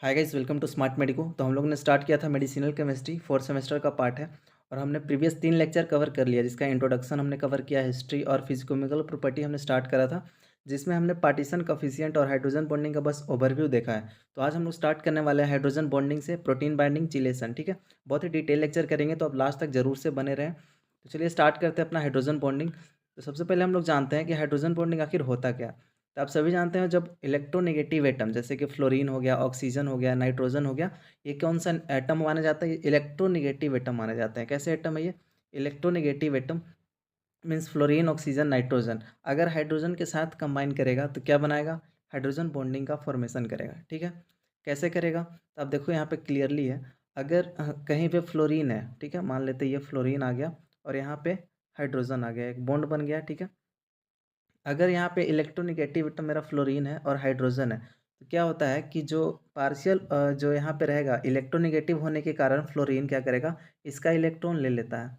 Hi guys, welcome to Smart Medico. तो हम लोग ने स्टार्ट किया था मेडिसिनल केमिस्ट्री, फोर्थ सेमेस्टर का पार्ट है। और हमने प्रीवियस 3 लेक्चर कवर कर लिया, जिसका इंट्रोडक्शन हमने कवर किया, हिस्ट्री और फिजिकोकेमिकल प्रॉपर्टी हमने स्टार्ट करा था, जिसमें हमने पार्टीशन कोफिशिएंट और हाइड्रोजन बॉन्डिंग का बस ओवरव्यू देखा है। तो आज हम लोग स्टार्ट करने वाले हैं हाइड्रोजन बॉन्डिंग से प्रोटीन बाइंडिंग चिलेशन। ठीक है, बहुत ही डिटेल लेक्चर करेंगे, तो आप लास्ट तक जरूर से बने रहें। तो चलिए स्टार्ट करते हैं अपना हाइड्रोजन बॉन्डिंग। तो सबसे पहले हम लोग जानते हैं कि हाइड्रोजन बॉन्डिंग आखिर होता क्या है। तो आप सभी जानते हैं, जब इलेक्ट्रोनेगेटिव एटम जैसे कि फ्लोरीन हो गया, ऑक्सीजन हो गया, नाइट्रोजन हो गया, ये कौन सा एटम माना जाता है? ये इलेक्ट्रोनेगेटिव एटम माने जाते हैं। कैसे एटम है ये? Electronegative atom means fluorine, oxygen, nitrogen अगर हाइड्रोजन के साथ कंबाइन करेगा तो क्या बनाएगा? हाइड्रोजन बॉन्डिंग का फॉर्मेशन करेगा। ठीक है, कैसे करेगा? तो आप देखो यहाँ पे क्लियरली है। अगर कहीं पे फ्लोरीन है, ठीक है, मान लेते हैं ये फ्लोरीन आ गया और यहाँ पे हाइड्रोजन आ गया, एक बॉन्ड बन गया। ठीक है, अगर यहाँ पे इलेक्ट्रोनेगेटिव एटम मेरा फ्लोरीन है और हाइड्रोजन है, तो क्या होता है कि जो पार्शियल जो यहाँ पे रहेगा, इलेक्ट्रोनेगेटिव होने के कारण फ्लोरीन क्या करेगा, इसका इलेक्ट्रॉन ले लेता है।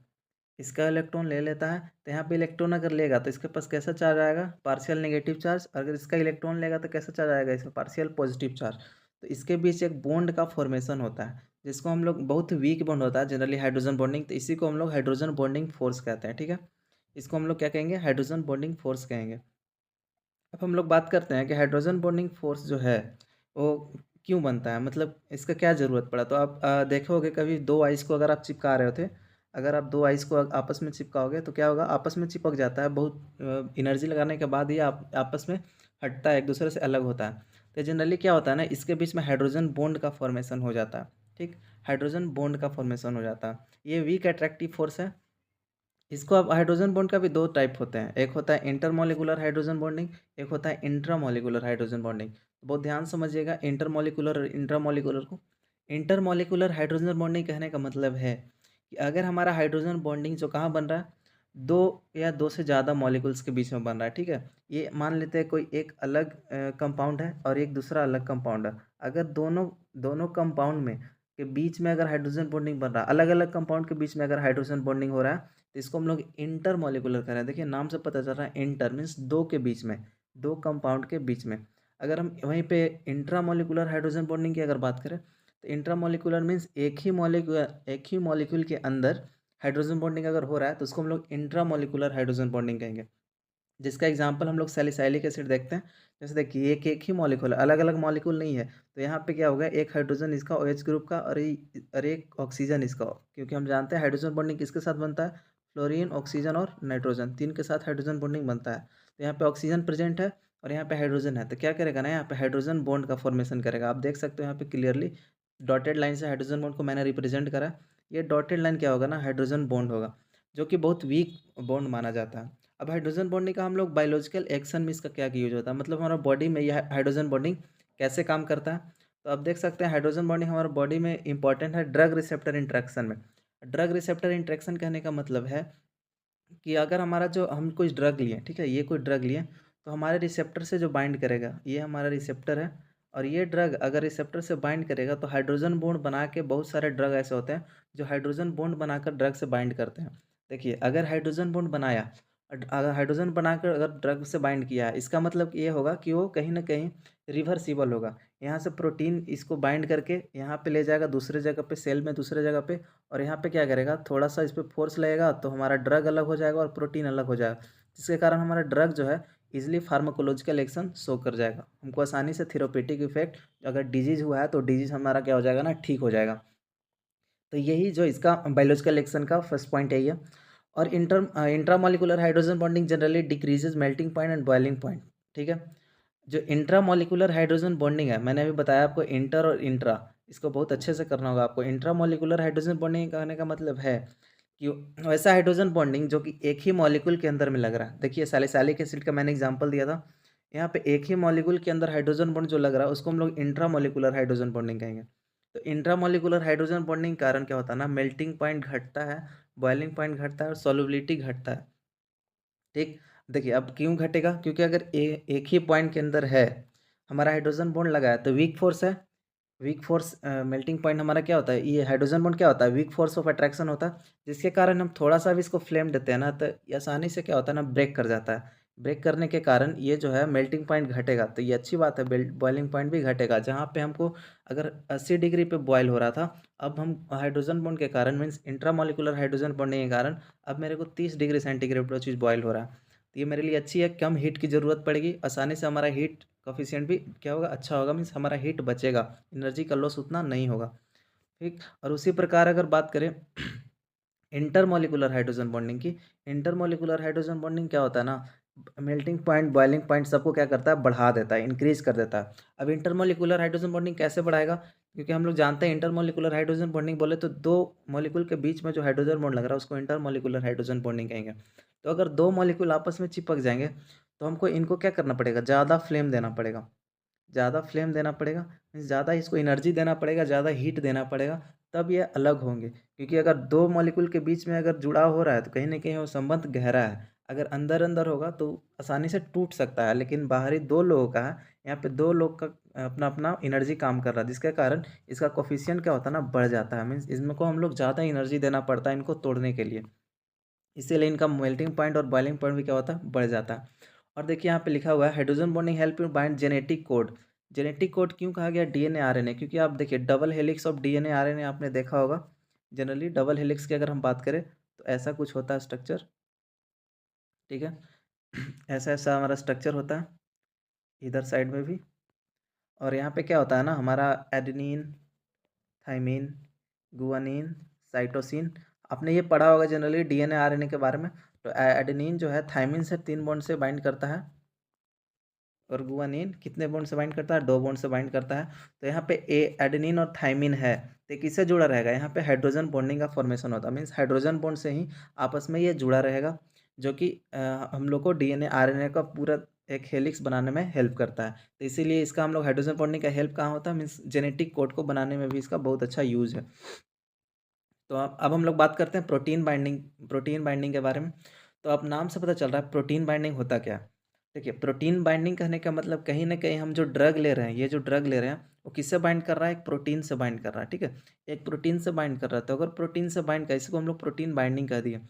इसका इलेक्ट्रॉन ले लेता है, तो यहाँ पे इलेक्ट्रॉन अगर लेगा तो इसके पास कैसा चार्ज आएगा? Partial negative charge. अगर इसका इलेक्ट्रॉन लेगा तो कैसा चार्ज आएगा? इसका पार्शियल पॉजिटिव चार्ज। तो इसके बीच एक बॉन्ड का फॉर्मेशन होता है, जिसको हम लोग, बहुत वीक बॉन्ड होता है जनरली हाइड्रोजन बॉन्डिंग, तो इसी को हम लोग हाइड्रोजन बॉन्डिंग फोर्स कहते हैं। ठीक है, इसको हम लोग क्या कहेंगे? हाइड्रोजन बॉन्डिंग फोर्स कहेंगे। अब हम लोग बात करते हैं कि हाइड्रोजन बॉन्डिंग फोर्स जो है वो क्यों बनता है, मतलब इसका क्या ज़रूरत पड़ा। तो आप देखे होगे कभी दो आइस को अगर आप चिपका रहे होते, अगर आप दो आइस को आपस में चिपकाओगे तो क्या होगा? आपस में चिपक जाता है, बहुत एनर्जी लगाने के बाद ये आपस में हटता है, एक दूसरे से अलग होता है। तो जनरली क्या होता है ना, इसके बीच में हाइड्रोजन बॉन्ड का फॉर्मेशन हो जाता है। ठीक, हाइड्रोजन बॉन्ड का फॉर्मेशन हो जाता है। ये वीक अट्रैक्टिव फोर्स है। इसको अब हाइड्रोजन बॉन्ड का भी दो टाइप होते हैं, एक होता है इंटरमॉलिकुलर हाइड्रोजन बॉन्डिंग, एक होता है इंट्रामॉलिकुलर हाइड्रोजन बॉन्डिंग। तो बहुत ध्यान समझिएगा इंटरमॉलिकुलर और इंट्रामॉलिकुलर को। इंटरमॉलिकुलर हाइड्रोजन बॉन्डिंग कहने का मतलब है कि अगर हमारा हाइड्रोजन बॉन्डिंग जो कहाँ बन रहा है, दो या दो से ज़्यादा मॉलिक्यूल्स के बीच में बन रहा है। ठीक है, ये मान लेते हैं कोई एक अलग कंपाउंड है और एक दूसरा अलग कंपाउंड है। अगर दोनों दोनों कंपाउंड में के बीच में अगर हाइड्रोजन बॉन्डिंग बन रहा है, अलग अलग कंपाउंड के बीच में अगर हाइड्रोजन बॉन्डिंग हो रहा है, तो इसको हम लोग इंटर मॉलिकुलर कह रहे हैं। देखिए नाम से पता चल रहा है, इंटर मीन्स दो के बीच में, दो कंपाउंड के बीच में। अगर हम वहीं पे इंट्रा मॉलिकुलर हाइड्रोजन बॉन्डिंग की अगर बात करें, तो इंट्रा मॉलिकुलर मीन्स एक ही मॉलिक्यूल के अंदर हाइड्रोजन बॉन्डिंग अगर हो रहा है, तो उसको हम लोग इंट्रा मॉलिकुलर हाइड्रोजन बॉन्डिंग कहेंगे। जिसका एग्जांपल हम लोग सैलिसाइलिक एसिड देखते हैं। जैसे देखिए एक एक ही मॉलिक्यूल, अलग अलग मॉलिक्यूल नहीं है, तो यहाँ पे क्या होगा, एक हाइड्रोजन इसका OH ग्रुप का और एक ऑक्सीजन इसका, क्योंकि हम जानते हैं हाइड्रोजन बॉन्डिंग किसके साथ बनता है? फ्लोरीन, ऑक्सीजन और नाइट्रोजन, तीन के साथ हाइड्रोजन बॉन्डिंग बनता है। तो यहाँ पे ऑक्सीजन प्रेजेंट है और यहाँ पे हाइड्रोजन है, तो क्या करेगा ना, यहाँ पे हाइड्रोजन बॉन्ड का फॉर्मेशन करेगा। आप देख सकते हो यहाँ पे क्लियरली डॉटेड लाइन से हाइड्रोजन बॉन्ड को मैंने रिप्रेजेंट करा। ये डॉटेड लाइन क्या होगा ना, हाइड्रोजन बॉन्ड होगा, जो कि बहुत वीक बॉन्ड माना जाता है। अब हाइड्रोजन बॉन्डिंग का हम लोग बायोलॉजिकल एक्शन में इसका क्या यूज होता है, मतलब हमारा बॉडी में यह हाइड्रोजन बॉन्डिंग कैसे काम करता है। तो आप देख सकते हैं हाइड्रोजन बॉन्डिंग हमारे बॉडी में इंपॉर्टेंट है ड्रग रिसेप्टर इंट्रैक्शन में। ड्रग रिसेप्टर इंट्रैक्शन कहने का मतलब है कि अगर हमारा जो हम कोई ड्रग लिए, ठीक है, ये कोई ड्रग लिए, तो हमारे रिसेप्टर से जो बाइंड करेगा, ये हमारा रिसेप्टर है, और ये ड्रग अगर रिसेप्टर से बाइंड करेगा तो हाइड्रोजन बॉन्ड बना के, बहुत सारे ड्रग ऐसे होते हैं जो हाइड्रोजन बॉन्ड बनाकर ड्रग से बाइंड करते हैं। देखिए अगर हाइड्रोजन बॉन्ड बनाया, अगर हाइड्रोजन बनाकर अगर ड्रग से बाइंड किया है, इसका मतलब ये होगा कि वो कहीं ना कहीं रिवर्सिबल होगा। यहाँ से प्रोटीन इसको बाइंड करके यहाँ पे ले जाएगा दूसरे जगह पे, सेल में दूसरे जगह पे, और यहाँ पे क्या करेगा, थोड़ा सा इस पर फोर्स लगेगा तो हमारा ड्रग अलग हो जाएगा और प्रोटीन अलग हो जाएगा, जिसके कारण हमारा ड्रग जो है इजिली फार्माकोलॉजिकल एक्शन शो कर जाएगा, हमको आसानी से थेरापेटिक इफेक्ट, अगर डिजीज हुआ है तो डिजीज हमारा क्या हो जाएगा ना, ठीक हो जाएगा। तो यही जो इसका बायोलॉजिकल एक्शन का फर्स्ट पॉइंट है ये। और intramolecular hydrogen bonding generally decreases melting point and boiling point. ठीक है, जो इंट्रामोलिकुलर हाइड्रोजन बॉन्डिंग है, मैंने अभी बताया आपको इंटर और इंट्रा, इसको बहुत अच्छे से करना होगा आपको। इंट्रामोलिकुलर हाइड्रोजन बॉन्डिंग कहने का मतलब है कि वैसा हाइड्रोजन बॉन्डिंग जो कि एक ही मॉलिक्यूल के अंदर में लग रहा है। देखिए सैलिसाइलिक एसिड का मैंने एग्जांपल दिया था, यहाँ पे एक ही मॉलिक्यूल के अंदर हाइड्रोजन बॉन्ड जो लग रहा है उसको हम लोग इंट्रामोलिकुलर हाइड्रोजन बॉन्डिंग कहेंगे। तो इंट्रामोलिकुलर हाइड्रोजन बॉन्डिंग कारण क्या होता है ना, मेल्टिंग पॉइंट घटता है, बॉइलिंग पॉइंट घटता है और सॉल्युबिलिटी घटता है। ठीक, देखिए अब क्यों घटेगा, क्योंकि अगर एक ही पॉइंट के अंदर है, हमारा हाइड्रोजन बॉन्ड लगा है, तो वीक फोर्स है। वीक फोर्स मेल्टिंग पॉइंट हमारा क्या होता है, ये हाइड्रोजन बॉन्ड क्या होता है, वीक फोर्स ऑफ अट्रैक्शन होता है, जिसके कारण हम थोड़ा सा भी इसको फ्लेम देते हैं ना, तो ये आसानी से क्या होता है ना, ब्रेक कर जाता है। ब्रेक करने के कारण ये जो है मेल्टिंग पॉइंट घटेगा, तो ये अच्छी बात है, बॉइलिंग पॉइंट भी घटेगा। जहाँ पे हमको अगर 80 डिग्री पे बॉयल हो रहा था, अब हम हाइड्रोजन बॉन्ड के कारण मीन्स इंट्रामॉलिक्यूलर हाइड्रोजन बॉन्डिंग के कारण अब मेरे को 30 डिग्री सेंटीग्रेड पर चीज़ बॉयल हो रहा है। तो ये मेरे लिए अच्छी है, कम हीट की ज़रूरत पड़ेगी, आसानी से हमारा हीट कोफिशिएंट भी क्या होगा, अच्छा होगा, मीन्स हमारा हीट बचेगा, एनर्जी का लॉस उतना नहीं होगा। ठीक। और उसी प्रकार अगर बात करें इंटरमॉलिक्यूलर हाइड्रोजन बॉन्डिंग की, इंटरमॉलिक्यूलर हाइड्रोजन बॉन्डिंग क्या होता है ना, मेल्टिंग पॉइंट बॉइलिंग पॉइंट सबको क्या करता है, बढ़ा देता है, इंक्रीज कर देता है। अब इंटरमॉलिक्यूलर हाइड्रोजन बॉन्डिंग कैसे बढ़ाएगा, क्योंकि हम लोग जानते हैं इंटरमॉलिक्यूलर हाइड्रोजन बॉन्डिंग बोले तो दो मॉलिक्यूल के बीच में जो हाइड्रोजन बॉन्ड लग रहा है उसको इंटरमॉलिक्यूलर हाइड्रोजन बॉन्डिंग कहेंगे। तो अगर दो मॉलिक्यूल आपस में चिपक जाएंगे तो हमको इनको क्या करना पड़ेगा, ज़्यादा फ्लेम देना पड़ेगा, ज़्यादा फ्लेम देना पड़ेगा, मीन्स ज़्यादा इसको एनर्जी देना पड़ेगा, ज़्यादा हीट देना पड़ेगा, तब ये अलग होंगे। क्योंकि अगर दो मॉलिक्यूल के बीच में अगर जुड़ाव हो रहा है तो कहीं ना कहीं वो संबंध गहरा है। अगर अंदर अंदर होगा तो आसानी से टूट सकता है, लेकिन बाहरी दो लोगों का है, यहाँ पे दो लोग का अपना अपना एनर्जी काम कर रहा है, जिसके कारण इसका कोफिशिएंट क्या होता है ना, बढ़ जाता है। मीन्स इसमें को हम लोग ज़्यादा एनर्जी देना पड़ता है इनको तोड़ने के लिए, इसीलिए इनका मेल्टिंग पॉइंट और बॉइलिंग पॉइंट भी क्या होता है, बढ़ जाता है। और देखिए यहाँ पे लिखा हुआ है hydrogen bonding help you bind genetic code. Genetic code क्यों कहा गया, डीएनए आरएनए, क्योंकि आप देखिए double helix of DNA RNA आपने देखा होगा। जनरली डबल हेलिक्स की अगर हम बात करें तो ऐसा कुछ होता है स्ट्रक्चर, ठीक है। ऐसा ऐसा हमारा स्ट्रक्चर होता है इधर साइड में भी। और यहाँ पे क्या होता है ना, हमारा एडेनिन, थाइमिन, गुआनिन, साइटोसिन, आपने ये पढ़ा होगा जनरली डीएनए आरएनए के बारे में। तो एडेनिन जो है थाइमिन से 3 बॉन्ड से बाइंड करता है, और गुआनिन कितने बॉन्ड से बाइंड करता है, 2 बॉन्ड से बाइंड करता है। तो यहाँ पे ए एडेनिन और थाइमिन है, तो ये किससे जुड़ा रहेगा, यहाँ पे हाइड्रोजन बॉन्डिंग का फॉर्मेशन होता है, मीन्स हाइड्रोजन बॉन्ड से ही आपस में ये जुड़ा रहेगा, जो कि हम लोग को डीएनए आरएनए का पूरा एक हेलिक्स बनाने में हेल्प करता है। तो इसीलिए इसका हम लोग हाइड्रोजन बॉन्डिंग का हेल्प कहाँ होता है, मीन्स जेनेटिक कोड को बनाने में भी इसका बहुत अच्छा यूज़ है। तो अब हम लोग बात करते हैं प्रोटीन बाइंडिंग के बारे में। तो अब नाम से पता चल रहा है प्रोटीन बाइंडिंग होता क्या है। देखिए प्रोटीन बाइंडिंग कहने का मतलब कहीं ना कहीं हम जो ड्रग ले रहे हैं, ये जो ड्रग ले रहे हैं वो किससे बाइंड कर रहा है, एक प्रोटीन से बाइंड कर रहा है, ठीक है। एक प्रोटीन से बाइंड कर रहा है, तो अगर प्रोटीन से बाइंड कर, इसको हम लोग प्रोटीन बाइंडिंग कह दिए।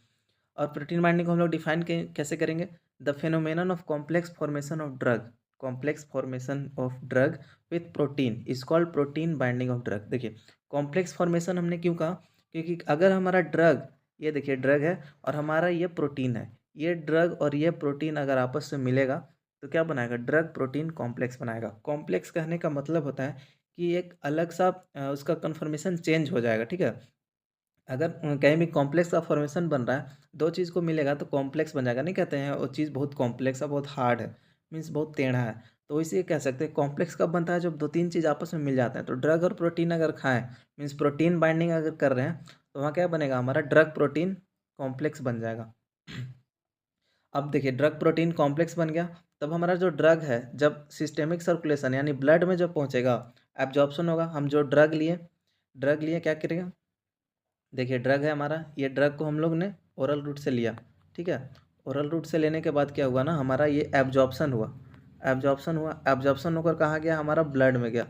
और प्रोटीन बाइंडिंग को हम लोग डिफाइन कैसे करेंगे, the phenomenon of complex formation of drug, complex formation of drug with protein is called protein binding of drug. देखिए कॉम्प्लेक्स फॉर्मेशन हमने क्यों कहा, क्योंकि अगर हमारा ड्रग, ये देखिए ड्रग है और हमारा ये प्रोटीन है, ये ड्रग और ये प्रोटीन अगर आपस में मिलेगा तो क्या बनाएगा, ड्रग प्रोटीन कॉम्प्लेक्स बनाएगा। कॉम्प्लेक्स कहने का मतलब होता है कि एक अलग सा उसका कन्फर्मेशन चेंज हो जाएगा, ठीक है। अगर कहीं भी कॉम्प्लेक्स का फॉर्मेशन बन रहा है, दो चीज़ को मिलेगा तो कॉम्प्लेक्स बन जाएगा, नहीं कहते हैं वो चीज़ बहुत कॉम्प्लेक्स है, बहुत हार्ड है, मीन्स बहुत टेढ़ा है। तो इसे कह सकते हैं कॉम्प्लेक्स कब बनता है, जब दो तीन चीज़ आपस में मिल जाते हैं। तो ड्रग और प्रोटीन अगर खाएं, मीन्स प्रोटीन बाइंडिंग अगर कर रहे हैं, तो वहाँ क्या बनेगा, हमारा ड्रग प्रोटीन कॉम्प्लेक्स बन जाएगा। अब देखिए ड्रग प्रोटीन कॉम्प्लेक्स बन गया, तब हमारा जो ड्रग है जब सिस्टेमिक सर्कुलेशन यानी ब्लड में जब पहुँचेगा, एब्जॉर्प्शन होगा। हम जो ड्रग लिए क्या करेगा, देखिए ड्रग है हमारा, ये ड्रग को हम लोग ने ओरल रूट से लिया, ठीक है। ओरल रूट से लेने के बाद क्या हुआ ना, हमारा ये एब्जॉर्प्शन हुआ, एब्जॉर्प्शन होकर कहाँ गया, हमारा ब्लड में गया,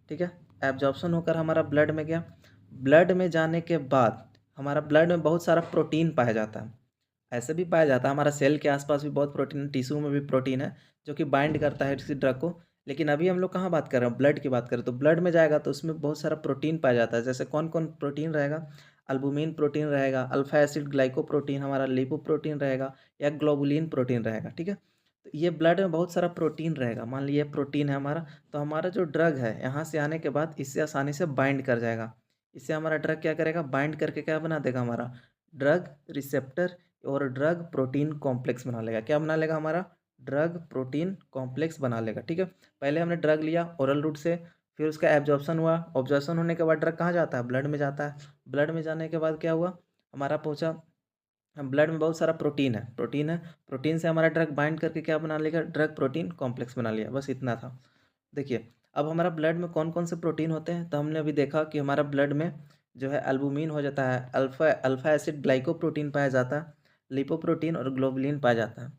ठीक है। एब्जॉर्प्शन होकर हमारा ब्लड में गया, ब्लड में जाने के बाद हमारा ब्लड में बहुत सारा प्रोटीन पाया जाता है। ऐसे भी पाया जाता है, हमारा सेल के आसपास भी बहुत प्रोटीन है, टिश्यू में भी प्रोटीन है जो कि बाइंड करता है किसी ड्रग को। लेकिन अभी हम लोग कहाँ बात कर रहे हैं, ब्लड की बात करें, तो ब्लड में जाएगा तो उसमें बहुत सारा प्रोटीन पाया जाता है। जैसे कौन कौन प्रोटीन रहेगा, अल्बुमिन प्रोटीन रहेगा, अल्फा एसिड ग्लाइकोप्रोटीन, हमारा लिपोप्रोटीन रहेगा, या ग्लोबुलिन प्रोटीन रहेगा, ठीक है। तो ये ब्लड में बहुत सारा प्रोटीन रहेगा, मान लीजिए प्रोटीन है हमारा, तो हमारा जो ड्रग है यहाँ से आने के बाद इससे आसानी से बाइंड कर जाएगा। इससे हमारा ड्रग क्या करेगा, बाइंड करके क्या बना देगा, हमारा ड्रग रिसेप्टर और ड्रग प्रोटीन कॉम्प्लेक्स बना लेगा। क्या बना लेगा, हमारा ड्रग प्रोटीन कॉम्प्लेक्स बना लेगा, ठीक है। पहले हमने ड्रग लिया ओरल रूट से, फिर उसका एब्जॉर्प्शन हुआ, ऑब्जॉर्प्शन होने के बाद ड्रग कहाँ जाता है, ब्लड में जाता है। ब्लड में जाने के बाद क्या हुआ, हमारा पहुंचा, ब्लड में बहुत सारा प्रोटीन से हमारा ड्रग बाइंड करके क्या बना लेगा, ड्रग प्रोटीन कॉम्प्लेक्स बना लिया, बस इतना था। देखिए अब हमारा ब्लड में कौन कौन से प्रोटीन होते हैं, तो हमने अभी देखा कि हमारा ब्लड में जो है एल्बुमिन हो जाता है, अल्फा एसिड ग्लाइकोप्रोटीन पाया जाता है, लिपोप्रोटीन और ग्लोबुलिन पाया जाता है।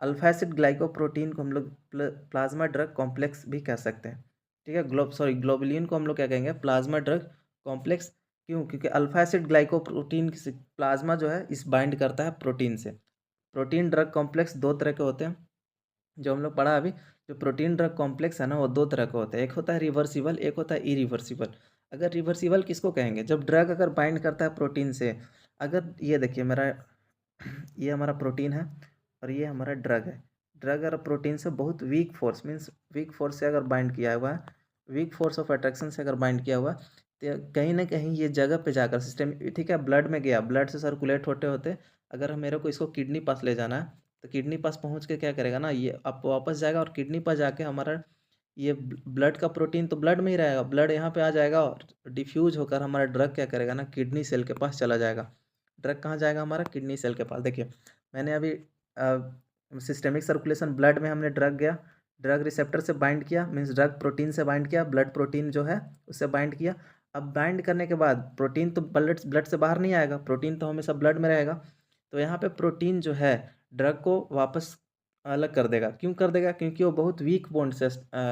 अल्फा एसिड ग्लाइकोप्रोटीन को हम लोग प्लाज्मा ड्रग कॉम्प्लेक्स भी कह सकते हैं, ठीक है। ग्लोबुलिन को हम लोग क्या कहेंगे, प्लाज्मा ड्रग कॉम्प्लेक्स। क्यों, क्योंकि अल्फा एसिड ग्लाइकोप्रोटीन प्लाज्मा जो है इस बाइंड करता है प्रोटीन से। प्रोटीन ड्रग कॉम्प्लेक्स दो तरह के होते हैं, जो हम लोग पढ़ा अभी, जो प्रोटीन ड्रग कॉम्प्लेक्स है ना, वो 2 तरह का होता है। एक होता है रिवर्सिबल, एक होता है इरिवर्सिबल। अगर रिवर्सिबल किसको कहेंगे? जब ड्रग अगर बाइंड करता है प्रोटीन से, अगर ये देखिए मेरा ये हमारा प्रोटीन है और ये हमारा ड्रग है। ड्रग अगर प्रोटीन से बहुत weak force means weak force से अगर बाइंड किया हुआ है, वीक फोर्स ऑफ अट्रैक्शन से अगर बाइंड किया हुआ है, तो कहीं ना कहीं ये जगह पे जाकर सिस्टम, ठीक है, ब्लड में गया, ब्लड से सर्कुलेट होते होते अगर मेरे को इसको किडनी पास ले जाना है, तो किडनी पास पहुंच के क्या करेगा ना, ये अब वापस जाएगा और किडनी पास जाके हमारा ये ब्लड का प्रोटीन तो ब्लड में ही रहेगा, ब्लड यहाँ पे आ जाएगा और डिफ्यूज होकर हमारा ड्रग क्या करेगा ना, किडनी सेल के पास चला जाएगा। ड्रग कहाँ जाएगा? हमारा किडनी सेल के पास। देखिए मैंने अभी सिस्टेमिक सर्कुलेशन, ब्लड में हमने ड्रग गया, ड्रग रिसेप्टर से बाइंड किया, मीन्स ड्रग प्रोटीन से बाइंड किया, ब्लड प्रोटीन जो है उससे बाइंड किया। अब बाइंड करने के बाद प्रोटीन तो ब्लड ब्लड से बाहर नहीं आएगा, प्रोटीन तो हमेशा ब्लड में रहेगा। तो यहाँ पे प्रोटीन जो है ड्रग को वापस अलग कर देगा। क्यों कर देगा? क्योंकि वो बहुत वीक बॉन्ड से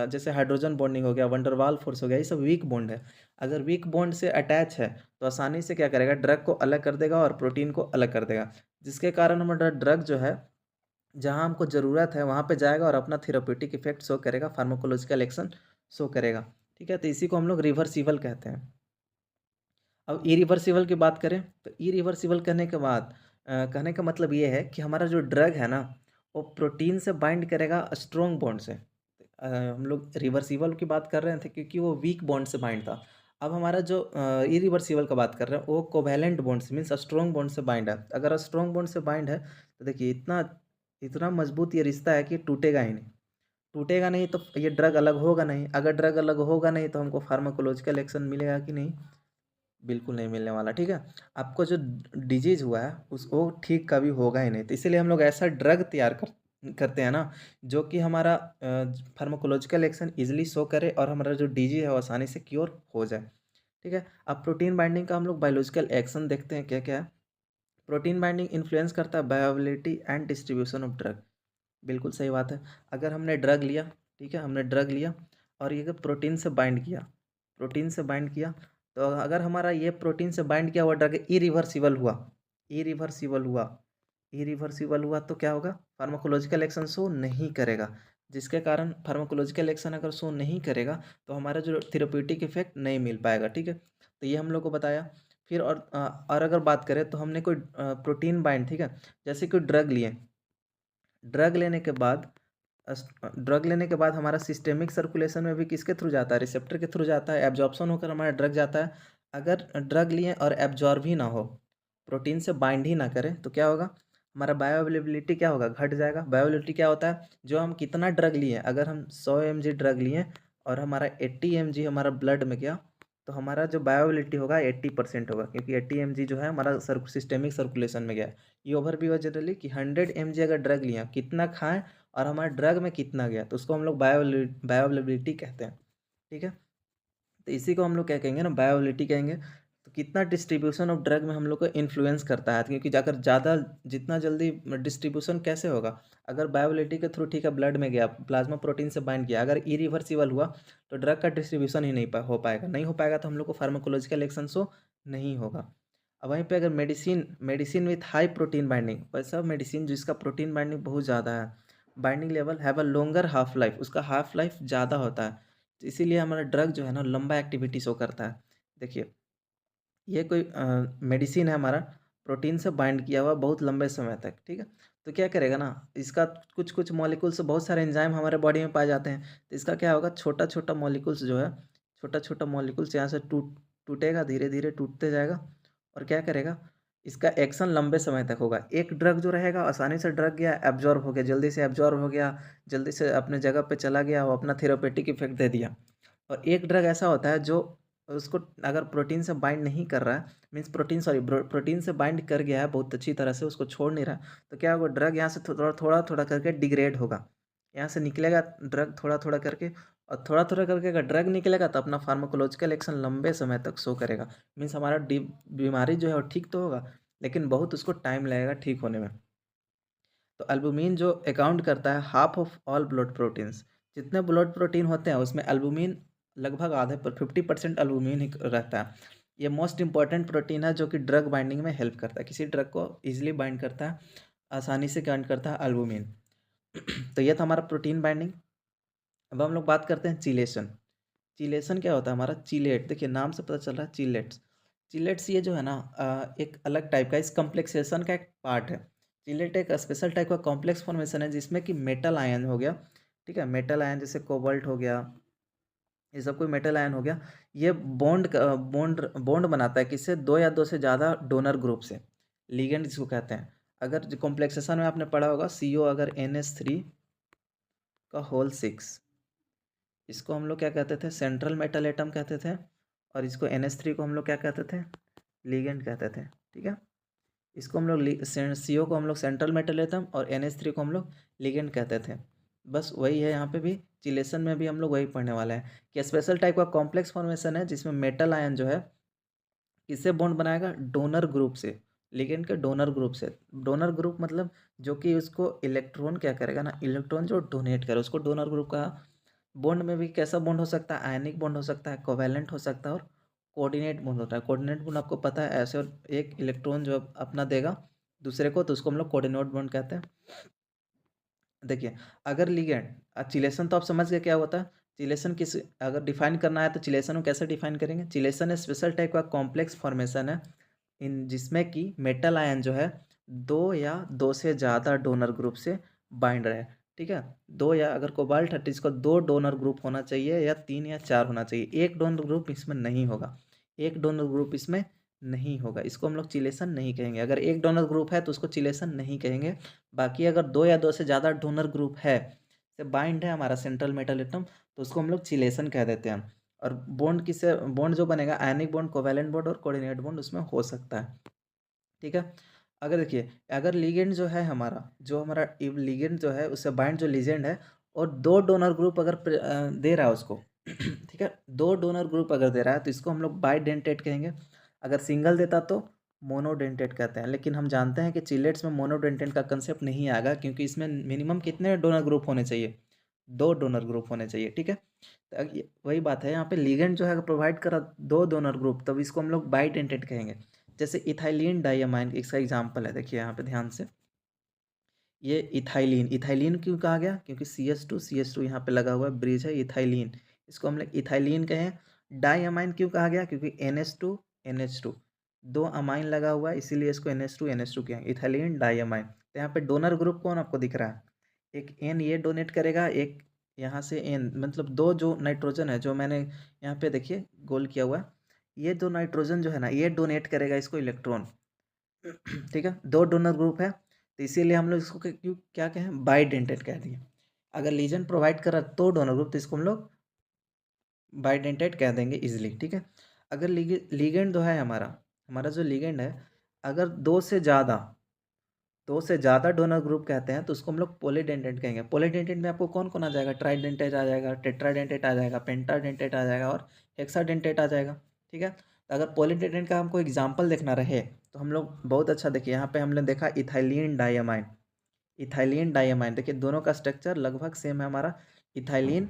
जैसे हाइड्रोजन बॉन्डिंग हो गया, वंडरवाल फोर्स हो गया, ये सब वीक बॉन्ड है। अगर वीक बॉन्ड से अटैच है तो आसानी से क्या करेगा, ड्रग को अलग कर देगा और प्रोटीन को अलग कर देगा, जिसके कारण हमारा ड्रग जो है जहाँ हमको ज़रूरत है वहाँ पे जाएगा और अपना थेराप्यूटिक इफेक्ट शो करेगा, फार्माकोलॉजिकल एक्शन शो करेगा। ठीक है, तो इसी को हम लोग रिवर्सिबल कहते हैं। अब इरिवर्सिबल की बात करें तो इरिवर्सिबल कहने के बाद कहने का मतलब ये है कि हमारा जो ड्रग है ना, वो प्रोटीन से बाइंड करेगा स्ट्रॉन्ग बॉन्ड से। हम लोग रिवर्सिबल की बात कर रहे थे क्योंकि वो वीक बॉन्ड से बाइंड था। अब हमारा जो इरिवर्सिबल का बात कर रहे हैं वो कोवैलेंट बॉन्ड से मीन्स स्ट्रॉन्ग बॉन्ड से बाइंड है। अगर स्ट्रॉन्ग बॉन्ड से बाइंड है तो देखिए इतना इतना मजबूत ये रिश्ता है कि टूटेगा ही नहीं। टूटेगा नहीं तो ये ड्रग अलग होगा नहीं, अगर ड्रग अलग होगा नहीं तो हमको फार्माकोलॉजिकल एक्शन मिलेगा कि नहीं? बिल्कुल नहीं मिलने वाला। ठीक है, आपको जो डिजीज हुआ है उस वो ठीक कभी होगा ही नहीं। तो इसीलिए हम लोग ऐसा ड्रग तैयार करते हैं ना, जो कि हमारा फार्माकोलॉजिकल एक्शन इजीली शो करे और हमारा जो डिजीज है वो आसानी से क्योर हो जाए। ठीक है, अब प्रोटीन बाइंडिंग का हम लोग बायोलॉजिकल एक्शन देखते हैं क्या क्या है। प्रोटीन बाइंडिंग इन्फ्लुएंस करता है bioavailability and distribution of drug. बिल्कुल सही बात है। अगर हमने ड्रग लिया, ठीक है, हमने ड्रग लिया और ये प्रोटीन से बाइंड किया, प्रोटीन से बाइंड किया, तो अगर हमारा ये प्रोटीन से बाइंड किया हुआ ड्रग इरिवर्सिबल हुआ, इरिवर्सिबल हुआ, इरिवर्सिबल हुआ तो क्या होगा? फार्माकोलॉजिकल एक्शन शो नहीं करेगा, जिसके कारण फार्माकोलॉजिकल एक्शन अगर शो नहीं करेगा तो हमारा जो थेरेप्यूटिक इफेक्ट नहीं मिल पाएगा। ठीक है, तो ये हम लोग को बताया। फिर और अगर बात करें तो हमने कोई प्रोटीन बाइंड, ठीक है, जैसे कोई ड्रग लिए, ड्रग लेने के बाद ड्रग लेने के बाद हमारा सिस्टेमिक सर्कुलेशन में भी किसके थ्रू जाता है? रिसेप्टर के थ्रू जाता है, एब्जॉर्प्शन होकर हमारा ड्रग जाता है। अगर ड्रग लिए और एब्जॉर्ब ही ना हो, प्रोटीन से बाइंड ही ना करे तो क्या होगा? हमारा बायोअवेलेबिलिटी क्या होगा? घट जाएगा। बायोअवेलेबिलिटी क्या होता है? जो हम कितना ड्रग लिए, अगर हम 100 mg ड्रग लिए और हमारा 80 mg हमारा ब्लड में गया, तो हमारा जो बायोअवेलेबिलिटी होगा 80% होगा, क्योंकि 80 mg जो है हमारा सिस्टेमिक सर्कुलेशन में गया। ये ओवरव्यू है जनरली कि 100 mg अगर ड्रग लिया, कितना खाएं और हमारे ड्रग में कितना गया, तो उसको हम लोग बायोअवेलेबिलिटी कहते हैं। ठीक है, तो इसी को हम लोग क्या कहेंगे ना, बायोअवेलेबिलिटी कहेंगे। तो कितना डिस्ट्रीब्यूशन ऑफ ड्रग में हम लोग को इन्फ्लुएंस करता है, क्योंकि जाकर ज़्यादा, जितना जल्दी डिस्ट्रीब्यूशन कैसे होगा? अगर बायोअवेलेबिलिटी के थ्रू, ठीक है, ब्लड में गया, प्लाज्मा प्रोटीन से बाइंड किया, अगर इरिवर्सिबल हुआ तो ड्रग का डिस्ट्रीब्यूशन ही नहीं हो पाएगा। नहीं हो पाएगा तो हम लोग को फार्माकोलॉजिकल एक्शन शो नहीं होगा। अब वहीं पे अगर medicine medicine with high protein binding, वैसा मेडिसिन जिसका प्रोटीन बाइंडिंग बहुत ज़्यादा है, binding level have a longer half life, उसका हाफ लाइफ ज़्यादा होता है, तो इसीलिए हमारा ड्रग जो है ना लंबा एक्टिविटी शो करता है। देखिए ये कोई मेडिसिन है हमारा, प्रोटीन से बाइंड किया हुआ बहुत लंबे समय तक। ठीक है, तो क्या करेगा ना, इसका कुछ कुछ मॉलिक्यूल्स, बहुत सारे एंजाइम हमारे बॉडी में पाए जाते हैं, तो इसका क्या होगा, छोटा छोटा मॉलिक्यूल्स जो है, छोटा छोटा मॉलिक्यूल्स यहाँ से टूटेगा, धीरे धीरे टूटते जाएगा और क्या करेगा, इसका एक्शन लंबे समय तक होगा। एक ड्रग जो रहेगा आसानी से ड्रग गया, एब्जॉर्ब हो गया, जल्दी से एब्जॉर्ब हो गया, जल्दी से अपने जगह पे चला गया, वो अपना थेरापेटिक इफेक्ट दे दिया। और एक ड्रग ऐसा होता है जो उसको अगर प्रोटीन से बाइंड नहीं कर रहा है, मीन्स प्रोटीन से बाइंड कर गया है बहुत अच्छी तरह से, उसको छोड़ नहीं रहा, तो क्या होगा, ड्रग यहाँ से थोड़ा थोड़ा थोड़ा करके डिग्रेड होगा, यहाँ से निकलेगा ड्रग थोड़ा थोड़ा करके, और थोड़ा थोड़ा करके अगर ड्रग निकलेगा तो अपना फार्माकोलॉजिकल एक्शन लंबे समय तक शो करेगा। मीन्स हमारा बीमारी जो है वो ठीक तो होगा, लेकिन बहुत उसको टाइम लगेगा ठीक होने में। तो एल्बुमिन जो अकाउंट करता है half of all blood proteins, जितने ब्लड प्रोटीन होते हैं उसमें एल्बुमिन लगभग आधे पर 50% एल्बुमिन ही रहता है। ये मोस्ट इंपॉर्टेंट प्रोटीन है जो कि ड्रग बाइंडिंग में हेल्प करता है, किसी ड्रग को इजीली बाइंड करता है, आसानी से बाइंड करता है एल्बुमिन। तो ये था हमारा प्रोटीन बाइंडिंग। अब हम लोग बात करते हैं चिलेशन। चिलेशन क्या होता है हमारा? चिलेट, देखिए नाम से पता चल रहा है चिलेट्स। चिलेट्स ये जो है ना एक अलग टाइप का इस कॉम्प्लेक्सेशन का एक पार्ट है। चिलेट एक स्पेशल टाइप का कॉम्प्लेक्स फॉर्मेशन है जिसमें कि मेटल आयन हो गया, ठीक है, मेटल आयन जैसे कोबाल्ट हो गया, ये सब कोई मेटल आयन हो गया। ये बॉन्ड बॉन्ड बॉन्ड बनाता है किससे? दो या दो से ज़्यादा डोनर ग्रुप से, लिगेंड जिसको कहते हैं। अगर जो कॉम्प्लेक्सेशन में आपने पढ़ा होगा CO अगर NH3 का होल 6, इसको हम लोग क्या कहते थे? सेंट्रल मेटल एटम कहते थे। और इसको NH3 को हम लोग क्या कहते थे? लिगेंड कहते थे, ठीक है। इसको हम लोग CO को हम लोग सेंट्रल मेटल एटम और NH3 को हम लोग लिगेंड कहते थे। बस वही है यहाँ पे भी, चिलेशन में भी हम लोग वही पढ़ने वाले हैं कि स्पेशल टाइप का कॉम्प्लेक्स फॉर्मेशन है जिसमें मेटल आयन जो है किससे बॉन्ड बनाएगा? डोनर ग्रुप से, लिगेंड के डोनर ग्रुप से। डोनर ग्रुप मतलब जो कि उसको इलेक्ट्रॉन क्या करेगा ना, इलेक्ट्रॉन जो डोनेट करे उसको डोनर ग्रुप का। बॉन्ड में भी कैसा बॉन्ड हो सकता है? आयनिक बॉन्ड हो सकता है, कोवैलेंट हो सकता है और कोऑर्डिनेट बॉन्ड होता है। कोऑर्डिनेट बॉन्ड आपको पता है, ऐसे और एक इलेक्ट्रॉन जो अपना देगा दूसरे को तो उसको हम लोग कोऑर्डिनेट बॉन्ड कहते हैं। देखिए अगर लिगेंड, चिलेशन तो आप समझ गए क्या होता है। चिलेशन किस, अगर डिफाइन करना है तो चिलेशन को कैसे डिफाइन करेंगे? चिलेशन स्पेशल टाइप का कॉम्प्लेक्स फॉर्मेशन है इन जिसमें कि मेटल आयन जो है दो या दो से ज़्यादा डोनर ग्रुप से बाइंड रहे, ठीक है। दो या अगर कोबाल्ट है तो इसको दो डोनर ग्रुप होना चाहिए या तीन या चार होना चाहिए, एक डोनर ग्रुप इसमें नहीं होगा, एक डोनर ग्रुप इसमें नहीं होगा, इसको हम लोग चिलेशन नहीं कहेंगे। अगर एक डोनर ग्रुप है तो उसको चिलेशन नहीं कहेंगे। बाकी अगर दो या दो से ज़्यादा डोनर ग्रुप है से बाइंड है हमारा सेंट्रल मेटल एटम तो उसको हम लोग चिलेशन कह देते हैं। और बॉन्ड किससे बॉन्ड जो बनेगा? आयनिक बॉन्ड, कोवैलेंट बॉन्ड और कोऑर्डिनेट बॉन्ड उसमें हो सकता है, ठीक है। अगर देखिए अगर लिगेंड जो है हमारा, जो हमारा लिगेंड जो है उससे बाइंड जो लिगेंड है और दो डोनर ग्रुप अगर दे रहा है उसको ठीक है, दो डोनर ग्रुप अगर दे रहा है तो इसको हम लोग बाइडेंटेट कहेंगे। अगर सिंगल देता तो मोनोडेंटेट कहते हैं। लेकिन हम जानते हैं कि चिलेट्स में मोनोडेंटेट का कंसेप्ट नहीं आएगा क्योंकि इसमें मिनिमम कितने डोनर ग्रुप होने चाहिए? दो डोनर ग्रुप होने चाहिए, ठीक है। तो वही बात है यहाँ पे, लिगेंड जो है प्रोवाइड करा दो डोनर ग्रुप तब इसको हम लोग बाइडेंटेट कहेंगे। जैसे इथाइलिन डाइअमाइन इसका एग्जांपल है, देखिए यहाँ पे ध्यान से। ये इथाइलिन, इथाइलिन क्यों कहा गया? क्योंकि CH2 यहाँ पे लगा हुआ है, ब्रिज है इथाइलिन, इसको हम लोग इथाइलिन कहें। डाइअमाइन क्यों कहा गया? क्योंकि NH2 दो अमाइन लगा हुआ है इसीलिए इसको NH2 कहें, इथाइलिन डाइअमाइन। तो यहाँ पे डोनर ग्रुप कौन आपको दिख रहा है? एक N ये डोनेट करेगा, एक यहाँ से N, मतलब दो जो नाइट्रोजन है जो मैंने यहाँ पे देखिए गोल किया हुआ है, ये दो नाइट्रोजन जो है ना ये डोनेट करेगा इसको इलेक्ट्रॉन ठीक है। दो डोनर ग्रुप है तो इसीलिए हम लोग इसको क्यों क्या कहें? बाइडेंटेट कह दिए। अगर लीजन प्रोवाइड करा तो डोनर ग्रुप तो इसको हम लोग बाइडेंटेट कह देंगे इजिली, ठीक है। अगर लिगेंड जो है हमारा, हमारा जो लिगेंड है अगर दो से ज़्यादा डोनर ग्रुप कहते हैं तो उसको हम लोग पॉलीडेंटेट कहेंगे। पॉलीडेंटेट में आपको कौन कौन आ जाएगा? ट्राइडेंटेट आ जाएगा, टेट्राडेंटेट आ जाएगा, पेंटाडेंटेट आ जाएगा और हेक्साडेंटेट आ जाएगा, ठीक है। तो अगर पॉलीडेंटेट का हमको एग्जाम्पल देखना रहे तो हम लोग बहुत अच्छा देखिए यहाँ पे हमने देखा इथाइलिन डाइअमाइन। इथाइलिन डाइअमाइन देखिए दोनों का स्ट्रक्चर लगभग सेम है हमारा। Ethylene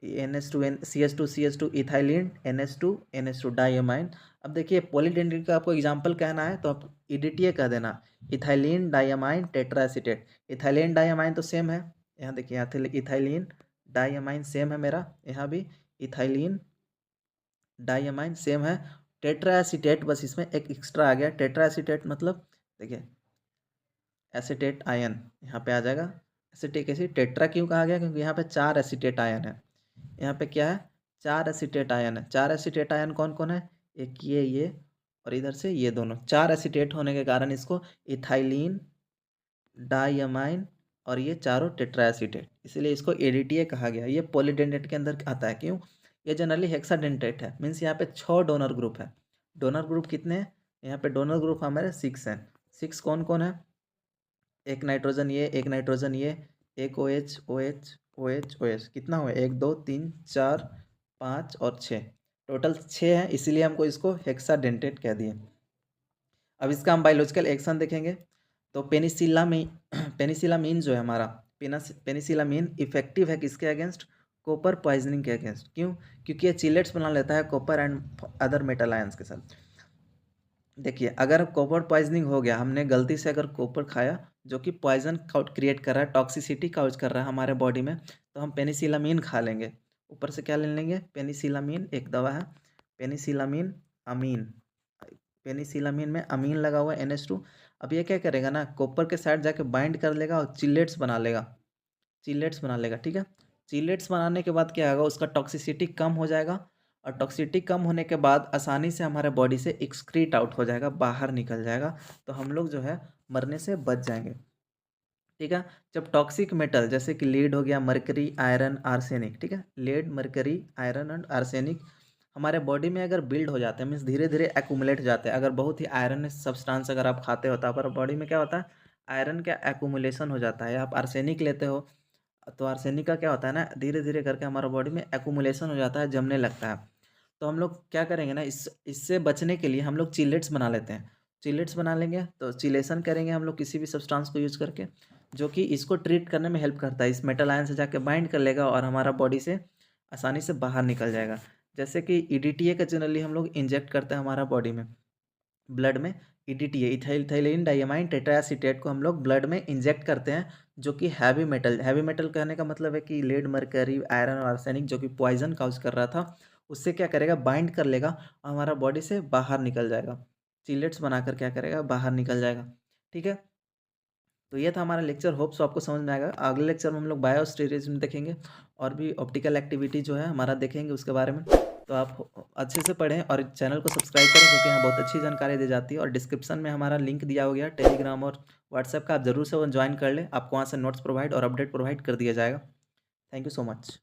NH2 CH2 ethylene NH2 diamine. अब देखिए पॉलीडेंटेट का आपको एग्जाम्पल कहना है तो आप EDTA कह देना, ethylene diamine tetraacetate. Ethylene diamine तो सेम है, यहाँ देखिए यहाँ थे इथाइलिन डाइअमाइन सेम है मेरा, यहाँ भी इथाइलिन डाइअमाइन सेम है। टेट्राएसिटेट बस इसमें एक एक्स्ट्रा आ गया, टेट्राएसिटेट मतलब देखिए एसिटेट आयन यहाँ पे आ जाएगा। एसिटिक एसिड टेट्रा क्यों कहा गया? क्योंकि यहाँ पे चार एसिटेट आयन है। यहाँ पे क्या है? चार एसिटेट आयन है। चार एसिटेट आयन कौन कौन है? एक ये और इधर से ये दोनों, चार एसिटेट होने के कारण इसको इथाइलिन डाइअमाइन और ये चारों टेट्रा एसिटेट, इसीलिए इसको EDTA कहा गया। ये पॉलीडेंटेट के अंदर आता है। क्यों? ये जनरली हेक्साडेंटेट है, मीन्स यहाँ पे 6 डोनर ग्रुप है। डोनर ग्रुप कितने हैं? यहाँ पे डोनर ग्रुप हमारे 6 हैं। 6 कौन कौन है? एक नाइट्रोजन ये, एक नाइट्रोजन ये, एक OH कितना हुआ? 1 2 3 4 5 और 6, टोटल 6 है, इसीलिए हमको इसको हेक्साडेंटेट कह दिए। अब इसका हम बायोलॉजिकल एक्शन देखेंगे तो पेनिसिलामिन पेनिसिलामिन जो है हमारा, पेनिसिलामिन इफेक्टिव है किसके अगेंस्ट? कॉपर पॉइजनिंग के अगेंस्ट। क्यों? क्योंकि ये चिलेट्स बना लेता है copper and other metal ions के साथ। देखिए अगर कॉपर पॉइजनिंग हो गया, हमने गलती से अगर कॉपर खाया जो कि पॉइज़न क्रिएट कर रहा है, टॉक्सिसिटी काउज़ कर रहा है हमारे बॉडी में, तो हम पेनिसिलामिन खा लेंगे। ऊपर से क्या ले लेंगे? पेनिसिलामिन एक दवा है, पेनिसिलामिन अमीन। पेनिसिलामिन में अमीन लगा हुआ है NH2। अब ये क्या करेगा ना, कॉपर के साइड जाके बाइंड कर लेगा और चिल्लेट्स बना लेगा, चिल्लेट्स बना लेगा, ठीक है। चिल्लेट्स बनाने के बाद क्या होगा, उसका टॉक्सिसिटी कम हो जाएगा और टॉक्सिसिटी कम होने के बाद आसानी से हमारे बॉडी से एक्सक्रीट आउट हो जाएगा, बाहर निकल जाएगा, तो हम लोग जो है मरने से बच जाएंगे, ठीक है। जब टॉक्सिक मेटल जैसे कि लीड हो गया, मरकरी, आयरन, आर्सेनिक, ठीक है, lead, mercury, iron and arsenic हमारे बॉडी में अगर बिल्ड हो जाते हैं, मीन्स धीरे धीरे एक्यूमुलेट हो जाते हैं, अगर बहुत ही आयरन सब्सटेंस अगर आप खाते हो तो आपके बॉडी में क्या होता है, आयरन का एक्यूमुलेशन हो जाता है। आप आर्सेनिक लेते हो तो आर्सेनिक का क्या होता है ना, धीरे धीरे करके हमारे बॉडी में एक्यूमुलेशन हो जाता है, जमने लगता है। तो हम लोग क्या करेंगे ना, इससे बचने के लिए हम लोग चिलेट्स बना लेते हैं। चिलेट्स बना लेंगे तो चिलेशन करेंगे हम लोग किसी भी सब्सटेंस को यूज़ करके, जो कि इसको ट्रीट करने में हेल्प करता है। इस मेटल आयन से जाके बाइंड कर लेगा और हमारा बॉडी से आसानी से बाहर निकल जाएगा। जैसे कि EDTA का जनरली हम लोग इंजेक्ट करते हैं हमारा बॉडी में, ब्लड में। EDTA इथाइलिन डाइअमाइन टेट्राएसीटेट को हम लोग ब्लड में इंजेक्ट करते हैं, जो कि हैवी मेटल कहने का मतलब है कि लेड, मरकरी, आयरन और आर्सेनिक जो कि पॉइजन काउज कर रहा था, उससे क्या करेगा, बाइंड कर लेगा और हमारा बॉडी से बाहर निकल जाएगा। चिलेट्स बनाकर क्या करेगा, बाहर निकल जाएगा, ठीक है। तो ये था हमारा लेक्चर, होप सो आपको समझ में आएगा। अगले लेक्चर में हम लोग बायोस्टेरिज्म देखेंगे और भी ऑप्टिकल एक्टिविटी जो है हमारा देखेंगे उसके बारे में। तो आप अच्छे से पढ़ें और चैनल को सब्सक्राइब करें, क्योंकि यहाँ बहुत अच्छी जानकारी दी जाती है। और डिस्क्रिप्शन में हमारा लिंक दिया हो गया टेलीग्राम और व्हाट्सएप का, आप ज़रूर से वो ज्वाइन कर लें, आपको वहाँ से नोट्स प्रोवाइड और अपडेट प्रोवाइड कर दिया जाएगा। Thank you so much.